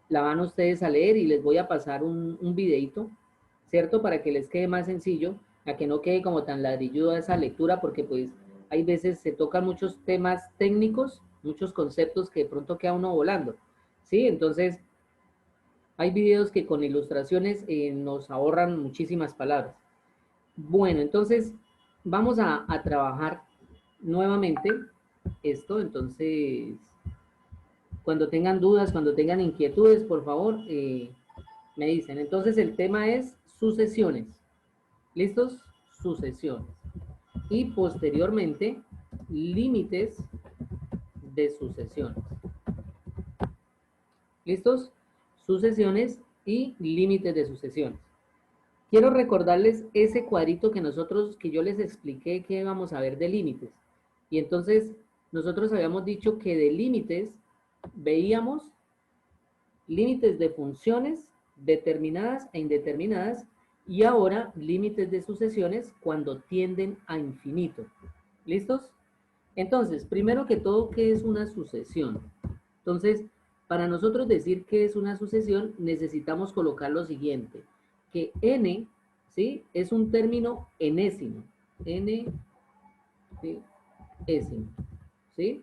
la van ustedes a leer y les voy a pasar un videito, ¿cierto? Para que les quede más sencillo, a que no quede como tan ladrilluda esa lectura, porque pues hay veces se tocan muchos temas técnicos, muchos conceptos que de pronto queda uno volando, ¿sí? Entonces, hay videos que con ilustraciones nos ahorran muchísimas palabras. Bueno, entonces vamos a trabajar nuevamente esto. Entonces, cuando tengan dudas, cuando tengan inquietudes, por favor, me dicen. Entonces, el tema es sucesiones. ¿Listos? Sucesiones. Y posteriormente, límites de sucesiones. ¿Listos? Sucesiones y límites de sucesiones. Quiero recordarles ese cuadrito que yo les expliqué que íbamos a ver de límites. Y entonces nosotros habíamos dicho que de límites veíamos límites de funciones determinadas e indeterminadas y ahora límites de sucesiones cuando tienden a infinito. ¿Listos? Entonces, primero que todo, ¿qué es una sucesión? Entonces, para nosotros decir qué es una sucesión, necesitamos colocar lo siguiente, que n, ¿sí? Es un término enésimo, n, ¿sí? Ésimo, ¿sí?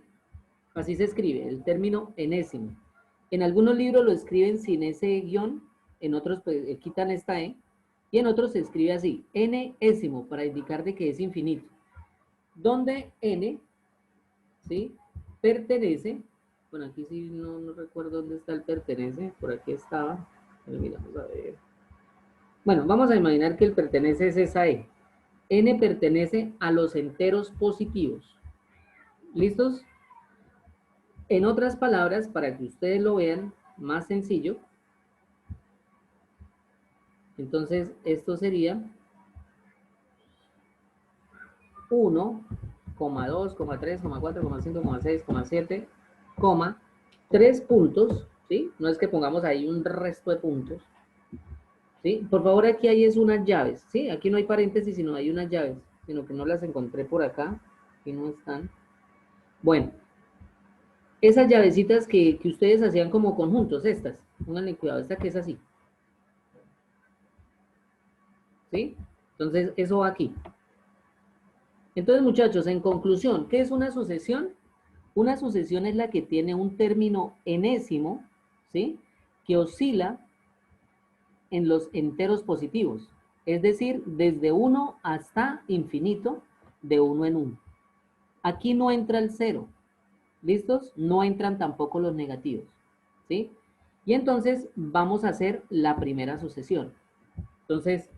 Así se escribe, el término enésimo. En algunos libros lo escriben sin ese guión, en otros pues quitan esta e, y en otros se escribe así, enésimo, para indicar de que es infinito. Donde n, ¿sí? Pertenece, bueno, aquí sí no recuerdo dónde está el pertenece, por aquí estaba, pero mira, vamos a ver. Bueno, vamos a imaginar que el pertenece es esa e. N pertenece a los enteros positivos. ¿Listos? En otras palabras, para que ustedes lo vean más sencillo, entonces esto sería 1, 2, 3, 4, 5, 6, 7, 3 puntos, ¿sí? No es que pongamos ahí un resto de puntos, ¿sí? Por favor, aquí hay es unas llaves, ¿sí? Aquí no hay paréntesis, sino hay unas llaves, sino que no las encontré por acá, aquí no están. Bueno, esas llavecitas que ustedes hacían como conjuntos, estas, pónganle cuidado, esta que es así, ¿sí? Entonces, eso va aquí. Entonces, muchachos, en conclusión, ¿qué es una sucesión? Una sucesión es la que tiene un término enésimo, ¿sí? Que oscila en los enteros positivos, es decir, desde 1 hasta infinito, de 1 en 1. Aquí no entra el 0, ¿listos? No entran tampoco los negativos, ¿sí? Y entonces vamos a hacer la primera sucesión. Entonces,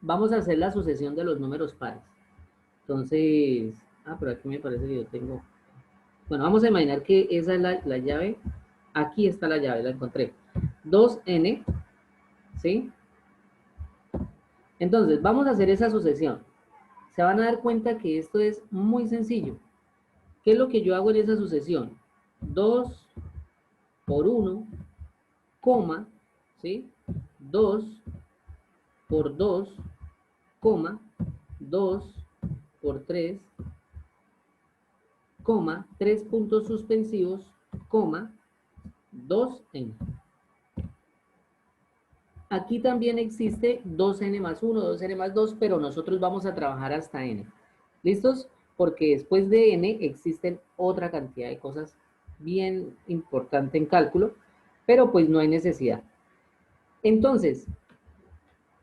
vamos a hacer la sucesión de los números pares. Entonces, pero aquí me parece que yo tengo... Bueno, vamos a imaginar que esa es la llave. Aquí está la llave, la encontré. 2n, ¿sí? Entonces, vamos a hacer esa sucesión. Se van a dar cuenta que esto es muy sencillo. ¿Qué es lo que yo hago en esa sucesión? 2 por 1, coma, ¿sí? 2 por 2, coma, 2 por 3, coma, 3 puntos suspensivos, coma, 2n. Aquí también existe 2n más 1, 2n más 2, pero nosotros vamos a trabajar hasta n. ¿Listos? Porque después de n existen otra cantidad de cosas bien importante en cálculo, pero pues no hay necesidad. Entonces,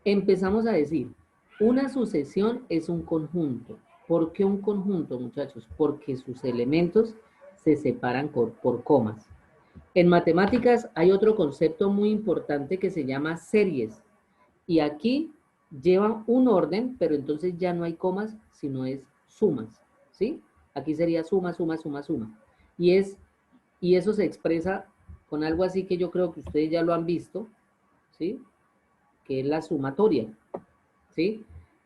empezamos a decir, una sucesión es un conjunto. ¿Por qué un conjunto, muchachos? Porque sus elementos se separan por comas. En matemáticas hay otro concepto muy importante que se llama series. Y aquí lleva un orden, pero entonces ya no hay comas, sino es sumas, ¿sí? Aquí sería suma, suma, suma, suma. Y eso se expresa con algo así que yo creo que ustedes ya lo han visto, ¿sí? Que es la sumatoria, ¿sí?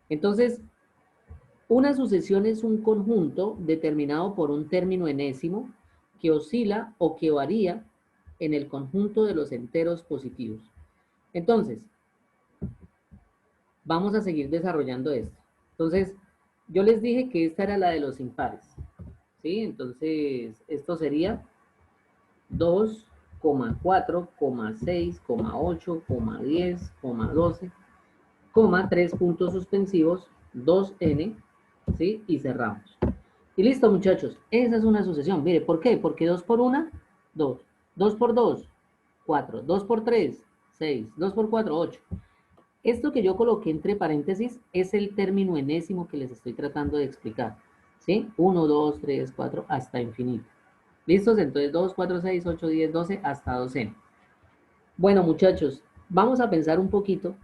Entonces, una sucesión es un conjunto determinado por un término enésimo que oscila o que varía en el conjunto de los enteros positivos. Entonces, vamos a seguir desarrollando esto. Entonces, yo les dije que esta era la de los impares, ¿sí? Entonces, esto sería 2,4, 6, 8, 10, 12, 3 puntos suspensivos, 2n, ¿sí? Y cerramos. Y listo, muchachos. Esa es una sucesión. Mire, ¿por qué? Porque 2 por 1, 2. 2 por 2, 4. 2 por 3, 6. 2 por 4, 8. Esto que yo coloqué entre paréntesis es el término enésimo que les estoy tratando de explicar. ¿Sí? 1, 2, 3, 4, hasta infinito. ¿Listos? Entonces 2, 4, 6, 8, 10, 12, hasta 12. Bueno, muchachos, vamos a pensar un poquito,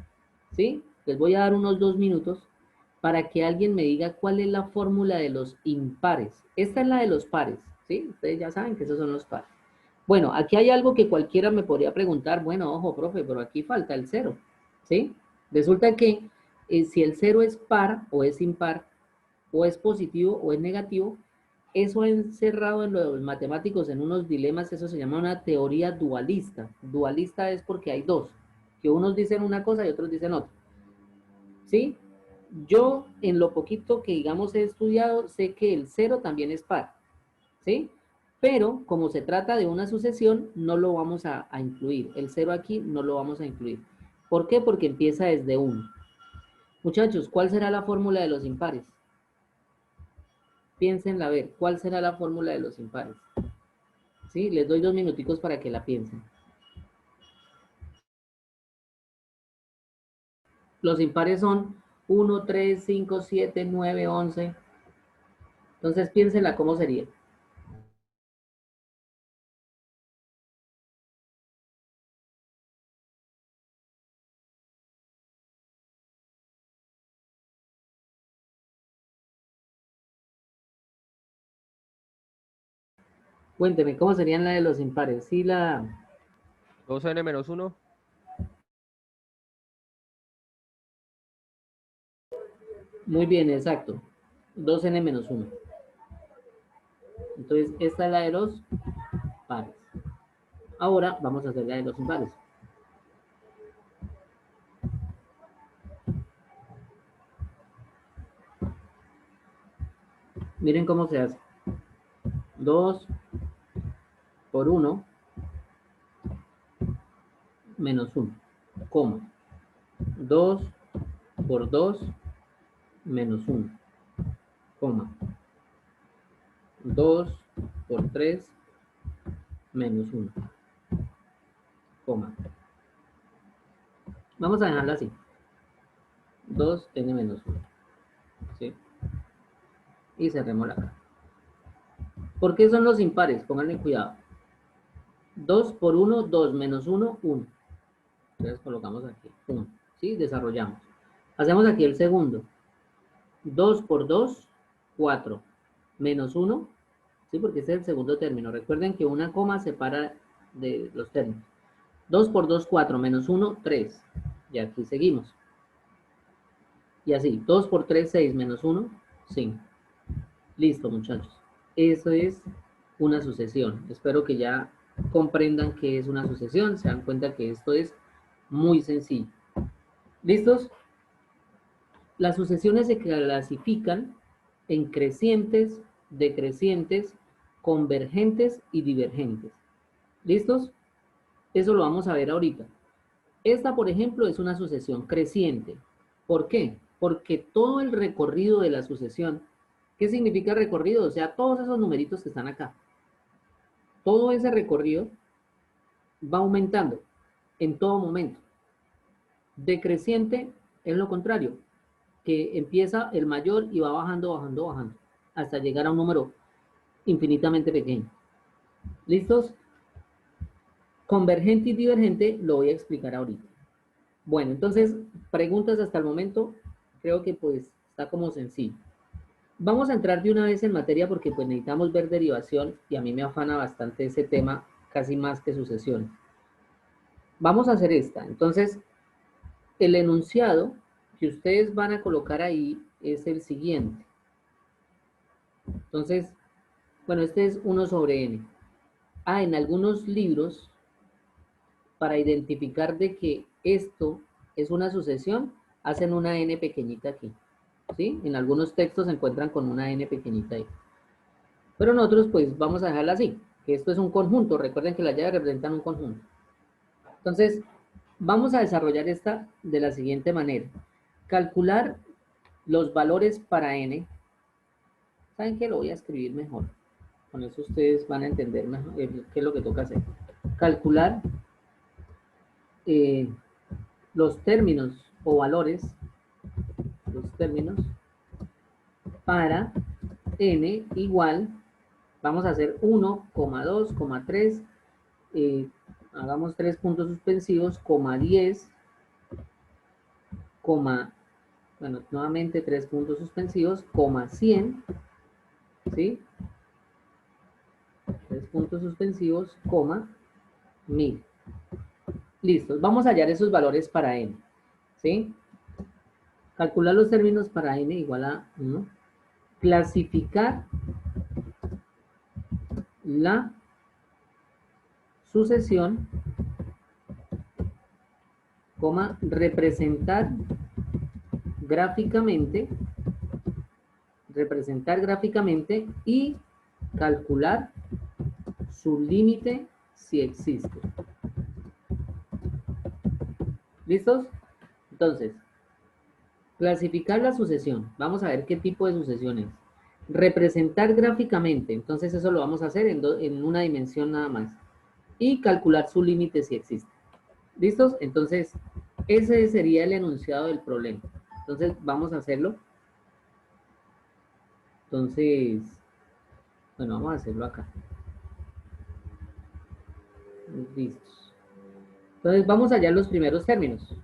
¿sí? Les voy a dar unos 2 minutos para que alguien me diga cuál es la fórmula de los impares. Esta es la de los pares, ¿sí? Ustedes ya saben que esos son los pares. Bueno, aquí hay algo que cualquiera me podría preguntar, bueno, ojo, profe, pero aquí falta el cero, ¿sí? Resulta que si el cero es par o es impar, o es positivo o es negativo, eso ha encerrado en los matemáticos en unos dilemas, eso se llama una teoría dualista. Dualista es porque hay dos, que unos dicen una cosa y otros dicen otra. ¿Sí? Yo, en lo poquito que digamos he estudiado, sé que el cero también es par. ¿Sí? Pero como se trata de una sucesión, no lo vamos a incluir. El cero aquí no lo vamos a incluir. ¿Por qué? Porque empieza desde 1. Muchachos, ¿cuál será la fórmula de los impares? Piénsenla a ver, ¿cuál será la fórmula de los impares? ¿Sí? Les doy 2 minuticos para que la piensen. Los impares son 1, 3, 5, 7, 9, 11. Entonces piénsenla cómo sería. Cuénteme, ¿cómo serían la de los impares? Sí, la... 2n menos 1. Muy bien, exacto. 2n menos 1. Entonces, esta es la de los pares. Ahora vamos a hacer la de los impares. Miren cómo se hace. 2 por 1 menos 1, coma. 2 por 2 menos 1, coma. 2 por 3 menos 1, coma. Vamos a dejarla así. 2n menos 1. ¿Sí? Y cerremos la cara. ¿Por qué son los impares? Pónganle cuidado. 2 por 1, 2 menos 1, 1. Entonces colocamos aquí 1. ¿Sí? Desarrollamos. Hacemos aquí el segundo. 2 por 2, 4. Menos 1. ¿Sí? Porque este es el segundo término. Recuerden que una coma separa de los términos. 2 por 2, 4. Menos 1, 3. Y aquí seguimos. Y así. 2 por 3, 6. Menos 1, 5. Listo, muchachos. Eso es una sucesión. Espero que ya comprendan qué es una sucesión. Se dan cuenta que esto es muy sencillo. ¿Listos? Las sucesiones se clasifican en crecientes, decrecientes, convergentes y divergentes. ¿Listos? Eso lo vamos a ver ahorita. Esta, por ejemplo, es una sucesión creciente. ¿Por qué? Porque todo el recorrido de la sucesión, ¿qué significa recorrido? O sea, todos esos numeritos que están acá, todo ese recorrido va aumentando en todo momento. Decreciente es lo contrario, que empieza el mayor y va bajando, bajando, bajando, hasta llegar a un número infinitamente pequeño. ¿Listos? Convergente y divergente lo voy a explicar ahorita. Bueno, entonces, preguntas hasta el momento, creo que pues está como sencillo. Vamos a entrar de una vez en materia porque pues necesitamos ver derivación y a mí me afana bastante ese tema, casi más que sucesiones. Vamos a hacer esta. Entonces, el enunciado que ustedes van a colocar ahí es el siguiente. Entonces, bueno, este es 1 sobre n. En algunos libros, para identificar de que esto es una sucesión, hacen una n pequeñita aquí. ¿Sí? En algunos textos se encuentran con una n pequeñita ahí. Pero nosotros pues vamos a dejarla así. que esto es un conjunto. Recuerden que las llaves representan un conjunto. Entonces, vamos a desarrollar esta de la siguiente manera. Calcular los valores para n. ¿Saben qué? Lo voy a escribir mejor. Con eso ustedes van a entender mejor qué es lo que toca hacer. Calcular los términos o valores, los términos para n igual, vamos a hacer 1, 2, 3, hagamos 3 puntos suspensivos, 10, bueno, nuevamente 3 puntos suspensivos, 100, ¿sí? 3 puntos suspensivos, 1000. Listo, vamos a hallar esos valores para n, ¿sí? Calcular los términos para n igual a 1. Clasificar la sucesión, representar gráficamente y calcular su límite si existe. ¿Listos? Entonces, clasificar la sucesión. Vamos a ver qué tipo de sucesión es. Representar gráficamente. Entonces eso lo vamos a hacer en una dimensión nada más. Y calcular su límite si existe. ¿Listos? Entonces, ese sería el enunciado del problema. Entonces, vamos a hacerlo. Entonces, bueno, vamos a hacerlo acá. Listos. Entonces, vamos a hallar los primeros términos.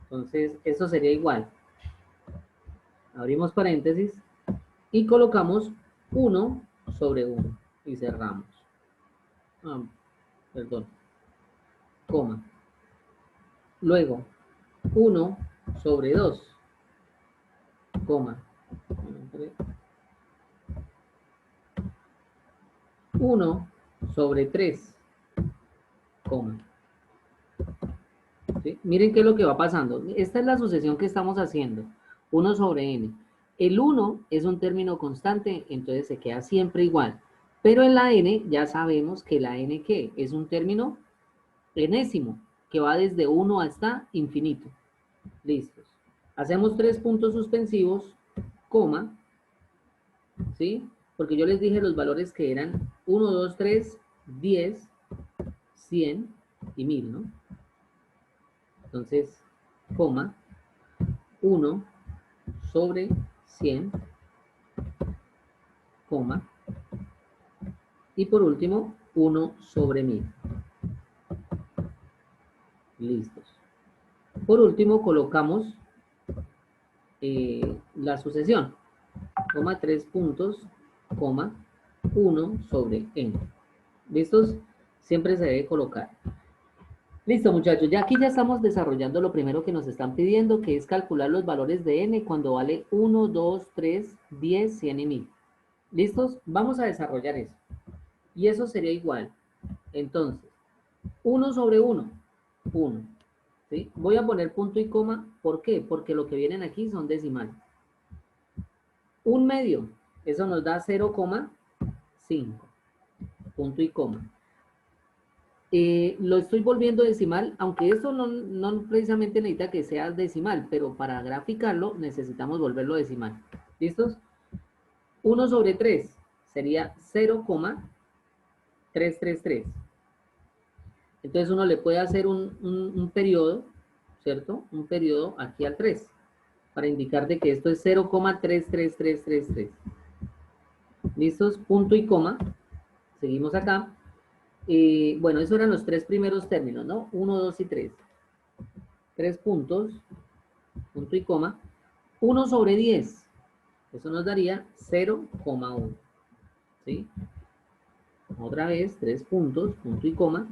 Entonces, eso sería igual. Abrimos paréntesis y colocamos 1 sobre 1 y cerramos. Perdón. Coma. Luego, 1 sobre 2, coma. 1 sobre 3, coma. ¿Sí? Miren qué es lo que va pasando. Esta es la sucesión que estamos haciendo. 1 sobre n. El 1 es un término constante, entonces se queda siempre igual. Pero en la n ya sabemos que la n, ¿qué? Es un término enésimo, que va desde 1 hasta infinito. Listos. Hacemos 3 puntos suspensivos, coma, ¿sí? Porque yo les dije los valores que eran 1, 2, 3, 10, 100 y 1000, ¿no? Entonces, coma, 1 sobre 100, coma, y por último, 1 sobre 1000. Listos. Por último, colocamos la sucesión, coma, 3 puntos, coma, 1 sobre n. ¿Listos? Siempre se debe colocar. Listo, muchachos, ya aquí ya estamos desarrollando lo primero que nos están pidiendo, que es calcular los valores de n cuando vale 1, 2, 3, 10, 100 y 1000. ¿Listos? Vamos a desarrollar eso. Y eso sería igual. Entonces, 1 sobre 1, 1. ¿Sí? Voy a poner punto y coma. ¿Por qué? Porque lo que vienen aquí son decimales. 1 medio, eso nos da 0,5. Punto y coma. Lo estoy volviendo decimal, aunque esto no precisamente necesita que sea decimal, pero para graficarlo necesitamos volverlo decimal. ¿Listos? 1 sobre 3 sería 0,333. Entonces uno le puede hacer un periodo, ¿cierto? Un periodo aquí al 3, para indicar de que esto es 0,33333. ¿Listos? Punto y coma. Seguimos acá. Bueno, esos eran los 3 primeros términos, ¿no? 1, 2 y 3. 3 puntos, punto y coma. 1 sobre 10. Eso nos daría 0,1. ¿Sí? Otra vez, 3 puntos, punto y coma.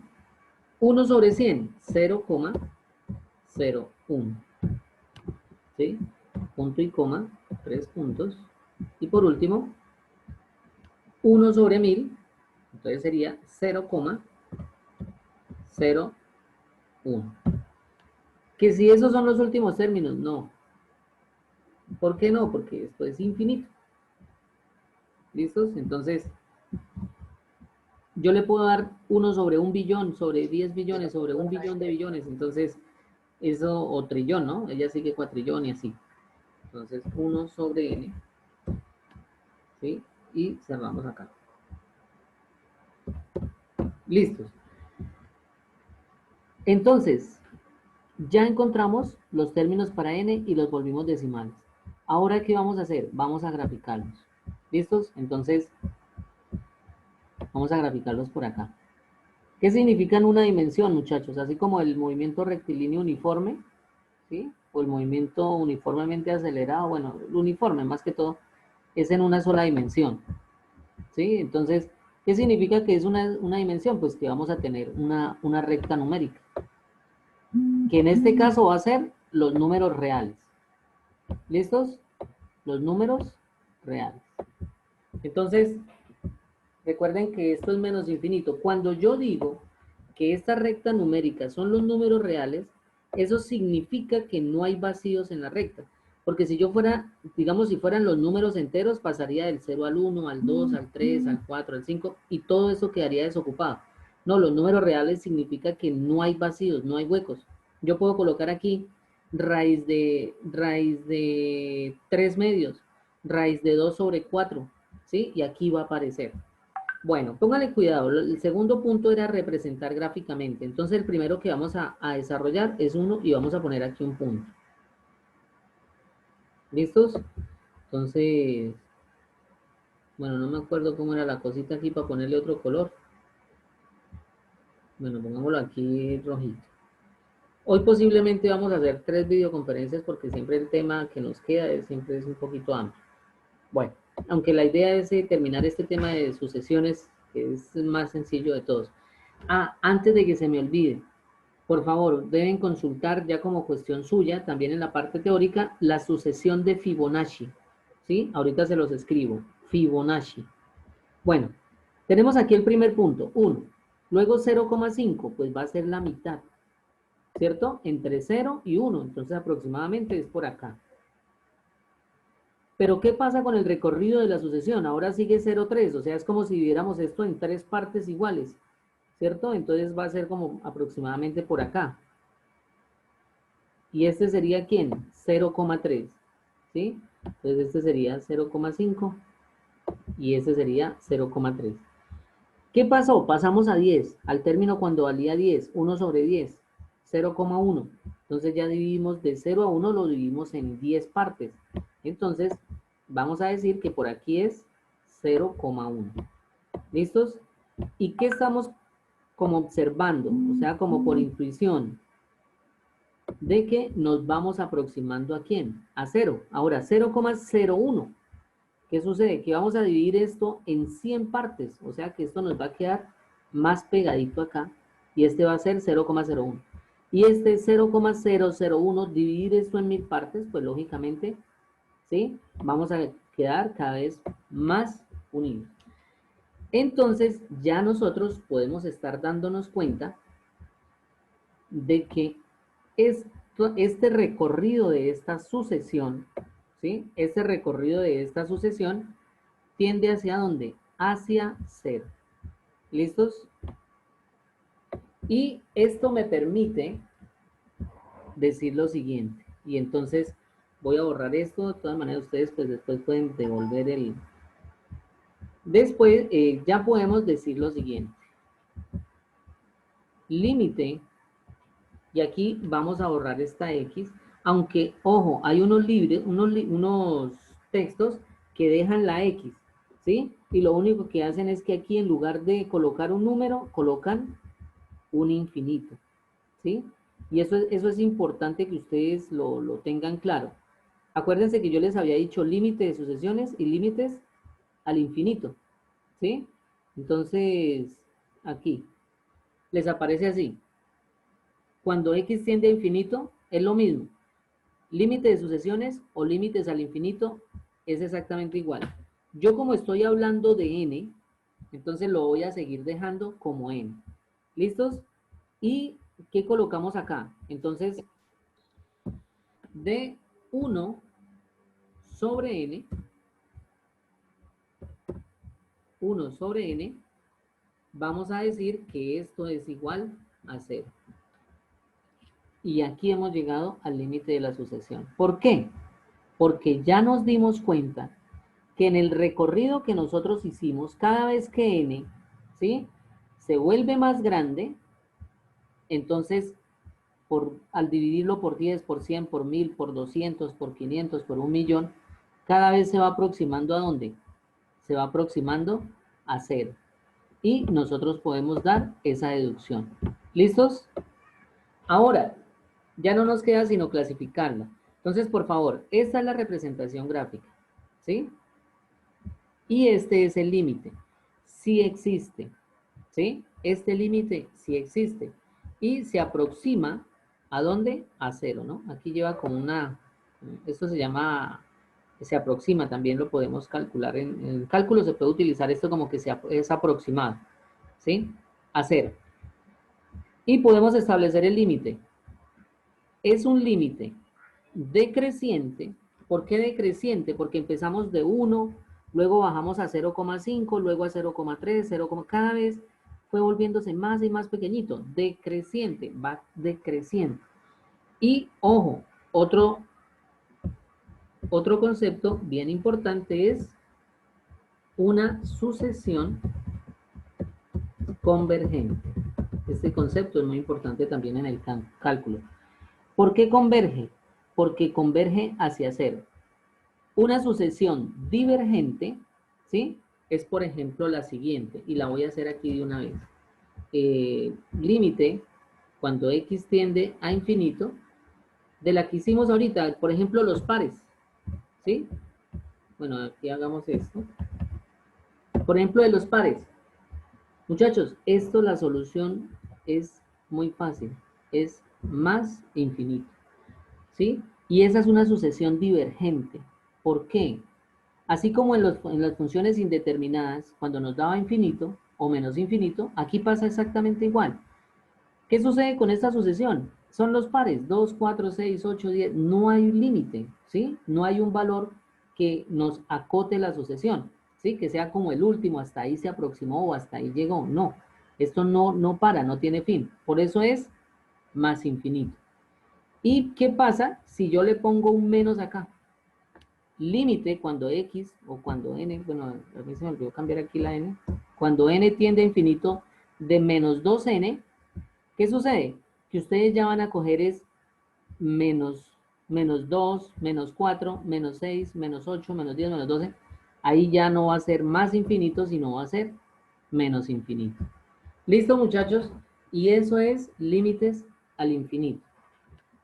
1 sobre 100, 0,01. ¿Sí? Punto y coma, 3 puntos. Y por último, 1 sobre 1000. Entonces sería 0,01. Que si esos son los últimos términos, no. ¿Por qué no? Porque esto es infinito. ¿Listos? Entonces, yo le puedo dar 1 sobre 1 billón, sobre 10 billones, sobre 1 billón de billones. Entonces, eso, o trillón, ¿no? Ella sigue cuatrillón y así. Entonces, 1 sobre n, ¿sí? Y cerramos acá. Listos. Entonces, ya encontramos los términos para n y los volvimos decimales. Ahora, ¿qué vamos a hacer? Vamos a graficarlos. ¿Listos? Entonces, vamos a graficarlos por acá. ¿Qué significa en una dimensión, muchachos? Así como el movimiento rectilíneo uniforme, ¿sí? O el movimiento uniformemente acelerado, bueno, el uniforme más que todo, es en una sola dimensión, ¿sí? Entonces, ¿qué significa que es una dimensión? Pues que vamos a tener una recta numérica, que en este caso va a ser los números reales. ¿Listos? Los números reales. Entonces, recuerden que esto es menos infinito. Cuando yo digo que esta recta numérica son los números reales, eso significa que no hay vacíos en la recta. Porque si yo fuera, digamos, si fueran los números enteros, pasaría del 0 al 1, al 2, al 3, al 4, al 5, y todo eso quedaría desocupado. No, los números reales significa que no hay vacíos, no hay huecos. Yo puedo colocar aquí raíz de 3 medios, raíz de 2 sobre 4, ¿sí? Y aquí va a aparecer. Bueno, póngale cuidado. El segundo punto era representar gráficamente. Entonces, el primero que vamos a desarrollar es 1 y vamos a poner aquí un punto. ¿Listos? Entonces, bueno, no me acuerdo cómo era la cosita aquí para ponerle otro color. Bueno, pongámoslo aquí rojito. Hoy posiblemente vamos a hacer 3 videoconferencias porque siempre el tema que nos queda siempre es un poquito amplio. Bueno, aunque la idea es terminar este tema de sucesiones, que es el más sencillo de todos. Antes de que se me olvide, por favor, deben consultar ya como cuestión suya, también en la parte teórica, la sucesión de Fibonacci. ¿Sí? Ahorita se los escribo. Fibonacci. Bueno, tenemos aquí el primer punto, 1. Luego 0,5, pues va a ser la mitad. ¿Cierto? Entre 0 y 1. Entonces aproximadamente es por acá. Pero ¿qué pasa con el recorrido de la sucesión? Ahora sigue 0,3, o sea, es como si dividiéramos esto en 3 partes iguales, ¿cierto? Entonces va a ser como aproximadamente por acá. Y este sería, ¿quién? 0,3, ¿sí? Entonces este sería 0,5 y este sería 0,3. ¿Qué pasó? Pasamos a 10, al término cuando valía 10, 1 sobre 10, 0,1. Entonces ya dividimos de 0 a 1, lo dividimos en 10 partes. Entonces, vamos a decir que por aquí es 0,1. ¿Listos? ¿Y qué estamos como observando? O sea, como por intuición, de que nos vamos aproximando ¿a quién? A 0. Ahora, 0,01. ¿Qué sucede? Que vamos a dividir esto en 100 partes. O sea que esto nos va a quedar más pegadito acá. Y este va a ser 0,01. Y este 0,001, dividir esto en 1000 partes, pues lógicamente, ¿sí? Vamos a quedar cada vez más unidos. Entonces, ya nosotros podemos estar dándonos cuenta de que este recorrido de esta sucesión, ¿sí? Este recorrido de esta sucesión tiende hacia dónde? Hacia 0. ¿Listos? Y esto me permite decir lo siguiente. Y entonces voy a borrar esto. De todas maneras, ustedes pues después pueden devolver el... Después ya podemos decir lo siguiente. Límite, y aquí vamos a borrar esta X, aunque, ojo, hay unos unos textos que dejan la X, ¿sí? Y lo único que hacen es que aquí en lugar de colocar un número, colocan un infinito, ¿sí? Y eso es importante que ustedes lo tengan claro. Acuérdense que yo les había dicho límite de sucesiones y límites al infinito, ¿sí? Entonces, aquí, les aparece así. Cuando x tiende a infinito, es lo mismo. Límite de sucesiones o límites al infinito es exactamente igual. Yo como estoy hablando de n, entonces lo voy a seguir dejando como n. ¿Listos? ¿Y qué colocamos acá? Entonces, de 1 sobre n, 1 sobre n, vamos a decir que esto es igual a 0. Y aquí hemos llegado al límite de la sucesión. ¿Por qué? Porque ya nos dimos cuenta que en el recorrido que nosotros hicimos, cada vez que n, ¿sí?, se vuelve más grande, entonces al dividirlo por 10, por 100, por 1000, por 200, por 500, por 1.000.000, cada vez se va aproximando ¿a dónde? Se va aproximando a 0. Y nosotros podemos dar esa deducción. ¿Listos? Ahora, ya no nos queda sino clasificarla. Entonces, por favor, esta es la representación gráfica, ¿sí? Y este es el límite. Sí existe, ¿sí? Este límite sí existe. Y se aproxima, ¿a dónde? A 0, ¿no? Aquí lleva como una, esto se llama, se aproxima, también lo podemos calcular. En cálculo se puede utilizar esto como que es aproximado, ¿sí? A 0. Y podemos establecer el límite. Es un límite decreciente. ¿Por qué decreciente? Porque empezamos de 1, luego bajamos a 0,5, luego a 0,3, 0, cada vez fue volviéndose más y más pequeñito. Decreciente, va decreciendo. Y ojo, otro concepto bien importante es una sucesión convergente. Este concepto es muy importante también en el cálculo. ¿Por qué converge? Porque converge hacia 0. Una sucesión divergente, ¿sí?, es, por ejemplo, la siguiente, y la voy a hacer aquí de una vez. Límite, cuando x tiende a infinito, de la que hicimos ahorita, por ejemplo, los pares, ¿sí? Bueno, aquí hagamos esto. Por ejemplo, de los pares. Muchachos, esto la solución es muy fácil, es más infinito, ¿sí? Y esa es una sucesión divergente. ¿Por qué? Así como en las funciones indeterminadas, cuando nos daba infinito o menos infinito, aquí pasa exactamente igual. ¿Qué sucede con esta sucesión? Son los pares, 2, 4, 6, 8, 10. No hay un límite, ¿sí? No hay un valor que nos acote la sucesión, ¿sí? Que sea como el último, hasta ahí se aproximó o hasta ahí llegó. No, esto no para, no tiene fin. Por eso es más infinito. ¿Y qué pasa si yo le pongo un menos acá? Límite cuando x o cuando n, bueno, a mí se me olvidó cambiar aquí la n, cuando n tiende a infinito de menos 2n, ¿qué sucede? Que ustedes ya van a coger es menos 2, menos 4, menos 6, menos 8, menos 10, menos 12. Ahí ya no va a ser más infinito, sino va a ser menos infinito. ¿Listo, muchachos? Y eso es límites al infinito.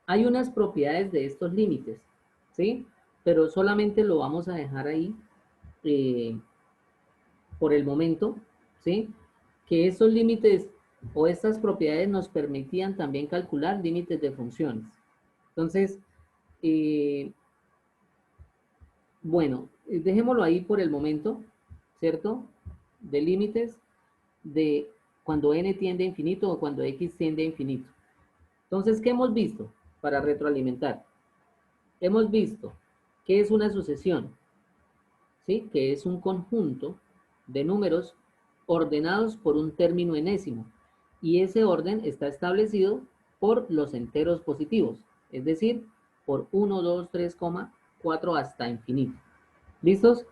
Hay unas propiedades de estos límites, ¿sí? Pero solamente lo vamos a dejar ahí por el momento, ¿sí? Que estos límites o estas propiedades nos permitían también calcular límites de funciones. Entonces, bueno, dejémoslo ahí por el momento, ¿cierto? De límites de cuando n tiende a infinito o cuando x tiende a infinito. Entonces, ¿qué hemos visto para retroalimentar? Hemos visto que es una sucesión, ¿sí? Que es un conjunto de números ordenados por un término enésimo. Y ese orden está establecido por los enteros positivos, es decir, por 1, 2, 3, 4 hasta infinito. ¿Listos?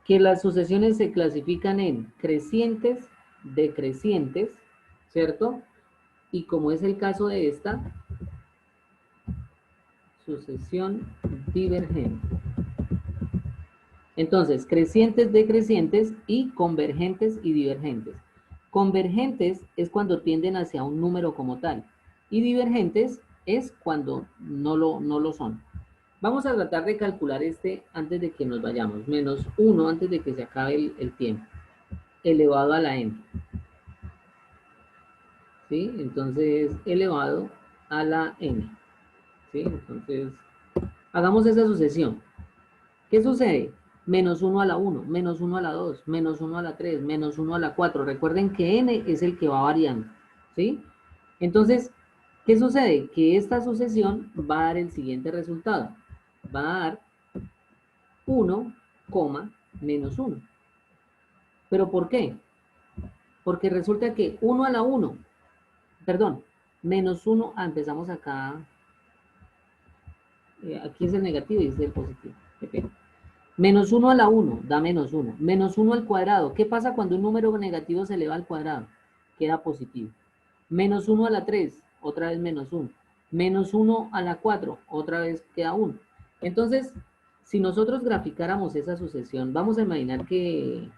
Que las sucesiones se clasifican en crecientes, decrecientes, ¿cierto? Y como es el caso de esta, sucesión divergente. Entonces, crecientes, decrecientes y convergentes y divergentes. Convergentes es cuando tienden hacia un número como tal. Y divergentes es cuando no lo son. Vamos a tratar de calcular este antes de que nos vayamos. Menos 1 antes de que se acabe el tiempo. Elevado a la n. ¿Sí? Entonces, elevado a la n. ¿Sí? Entonces, hagamos esa sucesión. ¿Qué sucede? Menos 1 a la 1, menos 1 a la 2, menos 1 a la 3, menos 1 a la 4. Recuerden que n es el que va variando, ¿sí? Entonces, ¿qué sucede? Que esta sucesión va a dar el siguiente resultado. Va a dar 1, menos 1. ¿Pero por qué? Porque resulta que 1 a la 1, perdón, menos 1, empezamos acá, aquí es el negativo y es el positivo. Qué pena. Menos 1 a la 1 da menos 1. Menos 1 al cuadrado. ¿Qué pasa cuando un número negativo se eleva al cuadrado? Queda positivo. Menos 1 a la 3, otra vez menos 1. Menos 1 a la 4, otra vez queda 1. Entonces, si nosotros graficáramos esa sucesión, vamos a imaginar que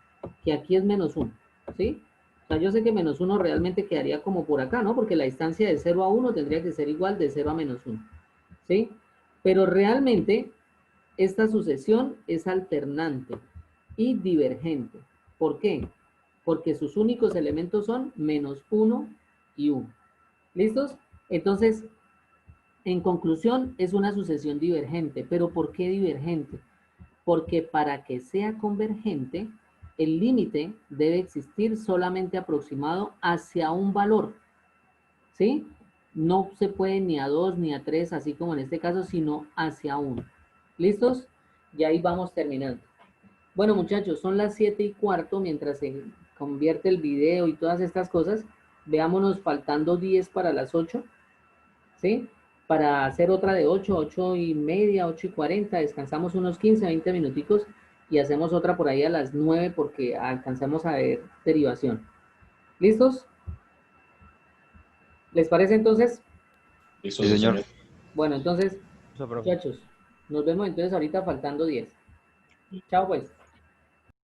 aquí es menos 1, ¿sí? O sea, yo sé que menos 1 realmente quedaría como por acá, ¿no? Porque la distancia de 0 a 1 tendría que ser igual de 0 a menos 1, ¿sí? Pero realmente esta sucesión es alternante y divergente. ¿Por qué? Porque sus únicos elementos son menos 1 y 1. ¿Listos? Entonces, en conclusión, es una sucesión divergente. ¿Pero por qué divergente? Porque para que sea convergente, el límite debe existir solamente aproximado hacia un valor. ¿Sí? No se puede ni a 2 ni a 3, así como en este caso, sino hacia 1. ¿Listos? Y ahí vamos terminando. Bueno, muchachos, son las 7:15, mientras se convierte el video y todas estas cosas. Veámonos faltando 10 para las 8, ¿sí? Para hacer otra de 8, 8:30, 8:40, descansamos unos 15, 20 minuticos y hacemos otra por ahí a las 9 porque alcanzamos a ver derivación. ¿Listos? ¿Les parece entonces? Listo, Sí, sí, señor. señor. Bueno, entonces, Eso, profe. muchachos, nos vemos entonces ahorita faltando 10. Chao, pues.